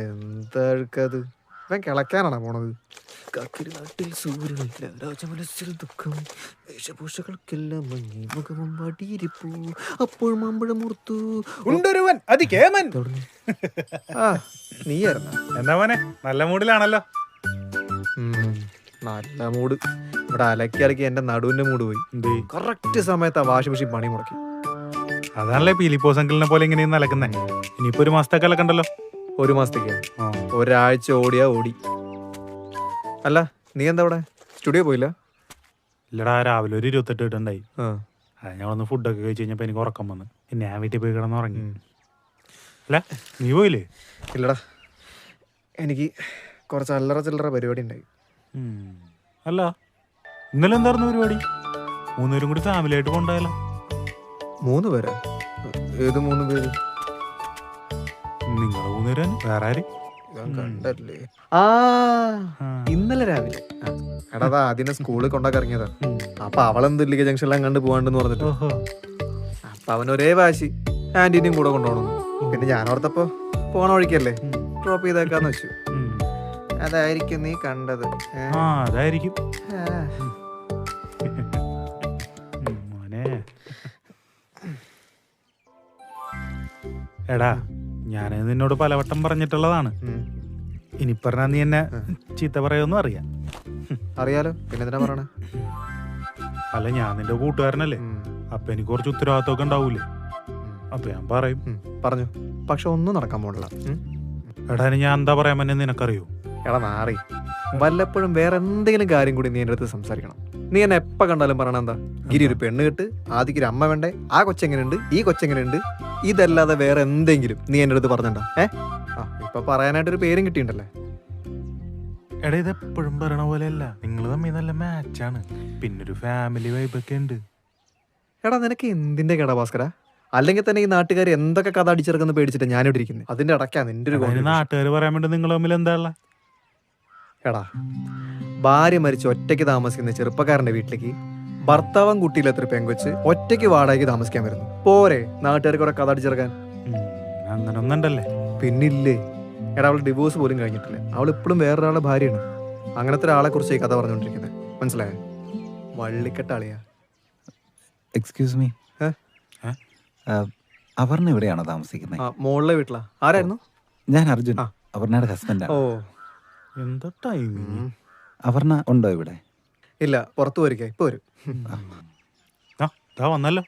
എന്താഴ്ക്കത് ഇവൻ കിളക്കാനാണോ പോണത്? കാക്കിരി നാട്ടിൽ സൂര്യനില്ല രാജമനസ്സിൽ ദുഃഖം വേഷഭൂഷകൾക്കെല്ലാം മങ്ങി മുഖവും വാടിയിരിപ്പു അപ്പോൾ മാമ്പഴം മുർത്തു ഉണ്ടൊരുവൻ അതികേമൻ. ആ നീയായിരുന്ന എന്നാ മോനെ നല്ല മൂഡിലാണല്ലോ. നല്ല മൂഡ്. ഇവിടെ അലക്കി അലക്കി എന്റെ നടുവിന്റെ മൂഡ് പോയി. എന്തേ? കറക്റ്റ് സമയത്ത് ആ വാഷിംഗ് മെഷീൻ പണി മുടക്കി. അതാണല്ലേ പീലിപ്പോസ് അങ്കിളിനെ പോലെ ഇങ്ങനെ അലക്കുന്നേ. ഇനിയിപ്പോ ഒരു മാസത്തേക്ക് അലക്കണ്ടല്ലോ. ഒരു മാസത്തേക്ക് ഒരാഴ്ച ഓടിയാ ഓടി. അല്ല നീ എന്താ ഇവിടെ സ്റ്റുഡിയോ പോയില്ല? ഇല്ലടാ, രാവിലെ ഒരു 28 കിട്ടുണ്ടായി. ആ അത് ഞാൻ ഒന്ന് ഫുഡൊക്കെ കഴിച്ച് കഴിഞ്ഞപ്പോ എനിക്ക് ഉറക്കം വന്ന്. പിന്നെ ഞാൻ വീട്ടിൽ പോയി കിടന്നുറങ്ങി. അല്ല നീ പോയില്ലേ? ഇല്ലടാ, എനിക്ക് കുറച്ച് അല്ലറ ചില്ലറ പരിപാടി ഉണ്ടായി. അല്ല ഇന്നലെ എന്തായിരുന്നു പരിപാടി? 3 പേരും കൂടി ഫാമിലി ആയിട്ട് കൊണ്ടായാലോ. 3 പേരാ? ഏത് 3 പേര്? നിങ്ങൾ 3 പേര് വേറെ ആര്? കണ്ടല്ലേ. ആ ഇന്നലെ രാവിലെ എടാ അതിനെ സ്കൂളിൽ കൊണ്ടാക്കി ഇറങ്ങിയതാ. അപ്പൊ അവളെന്ത് ഇല്ലിക ജംഗ്ഷനിലും കണ്ട് പോകാണ്ടെന്ന് പറഞ്ഞിട്ട് അപ്പൊ അവൻ ഒരേ വാശി ആന്റീനെയും കൂടെ കൊണ്ടുപോകണം. പിന്നെ ഞാൻ ഓർത്തപ്പോ പോണ വഴിക്കല്ലേ ഡ്രോപ്പ് ചെയ്തേക്കാന്ന് വെച്ചു. അതായിരിക്കും നീ കണ്ടത്. അതായിരിക്കും മോനെ. എടാ ഞാൻ നിന്നോട് പലവട്ടം പറഞ്ഞിട്ടുള്ളതാണ്. ഇനി പറഞ്ഞാ നീ എന്നെ ചീത്ത പറയുമെന്നും അറിയാം. അറിയാലോ, പിന്നെ എന്തിനാ പറയണേ? അല്ല ഞാൻ നിന്റെ കൂട്ടുകാരനല്ലേ, അപ്പൊ എനിക്ക് കുറച്ച് ഉത്തരവാദിത്തമൊക്കെ ഉണ്ടാവൂലേ. അപ്പൊ ഞാൻ പറയും. പറഞ്ഞു, പക്ഷെ ഒന്നും നടക്കാൻ പോണില്ല. എടാ ഞാൻ എന്താ പറയാൻ പറ്റുന്ന നിനക്കറിയോ? എടാ നാറി, വല്ലപ്പോഴും വേറെ എന്തെങ്കിലും കാര്യം കൂടി നീ എൻ്റെ അടുത്ത് സംസാരിക്കണം. നീ എന്നെ എപ്പോൾ കണ്ടാലും പറയണ എന്താ? ഗിരി ഒരു പെണ്ണ് കെട്ട്, ആദ്യക്ക് ഒരു അമ്മ വേണ്ടേ, ആ കൊച്ചെങ്ങനെയുണ്ട്, ഈ കൊച്ചെങ്ങനെയുണ്ട്, ഇതല്ലാതെ വേറെ എന്തെങ്കിലും നീ എൻ്റെ അടുത്ത് പറഞ്ഞിട്ടുണ്ടോ? ഇപ്പൊ പറയാനായിട്ടൊരു പേരും കിട്ടിയിട്ടുണ്ടല്ലേ. എടാ ഇത് എപ്പോഴും പറയണ പോലെയല്ല, നിങ്ങൾ തമ്മിൽ നല്ല മാച്ചാണ്, പിന്നൊരു ഫാമിലി വൈബൊക്കെ ഉണ്ട്. എടാ നിനക്ക് എന്തിന്റെ കേടാ ഭാസ്കര? അല്ലെങ്കിൽ തന്നെ ഈ നാട്ടുകാർ എന്തൊക്കെ കഥ അടിച്ചിറക്കുന്ന പേടിച്ചിട്ട് ഞാനിവിടെ ഇരിക്കുന്നത്. അതിന്റെ അടക്കാ നിന്റെ ഒരു നാട്ടുകാർ പറയാൻ വേണ്ടി നിങ്ങൾ തമ്മിൽ എന്താ ഉള്ള? എടാ ഭാര്യ മരിച്ച് ഒറ്റയ്ക്ക് താമസിക്കുന്ന ചെറുപ്പക്കാരന്റെ വീട്ടിലേക്ക് ഭർത്താവും കുട്ടിയിലെത്ര പെങ്കൊച്ച് ഒറ്റയ്ക്ക് വാടകയ്ക്ക് താമസിക്കാൻ വരുന്നു. പോരെ നാട്ടുകാർക്ക് കൂടെ കഥ അടിച്ചിറക്കാൻ? അങ്ങനെ ഒന്നുണ്ടല്ലേ? പിന്നില്ലേ. എടാ അവൾ ഡിവോഴ്സ് പോലും കഴിഞ്ഞിട്ടില്ല, അവൾ ഇപ്പോഴും വേറൊരാളുടെ ഭാര്യയാണ്. അങ്ങനത്തെ ഒരാളെ കുറിച്ച് ഈ കഥ പറഞ്ഞുകൊണ്ടിരിക്കുന്നത്, മനസ്സിലായോ? വള്ളിക്കെട്ടാളിയാ. എക്സ്ക്യൂസ് മീ, അപർണ എവിടെയാണോ താമസിക്കുന്നത്? മോളിലെ വീട്ടിലാ. ആരായിരുന്നു? ഞാൻ അർജുൻ, അപർണയുടെ ഹസ്ബൻഡാണ്. ഓ എന്താ ടൈമിങ്? അപർണ ഉണ്ടോ ഇവിടെ? ഇല്ല, പുറത്തു പോയിരിക്കാം, ഇപ്പൊ വരും. വന്നല്ലോ.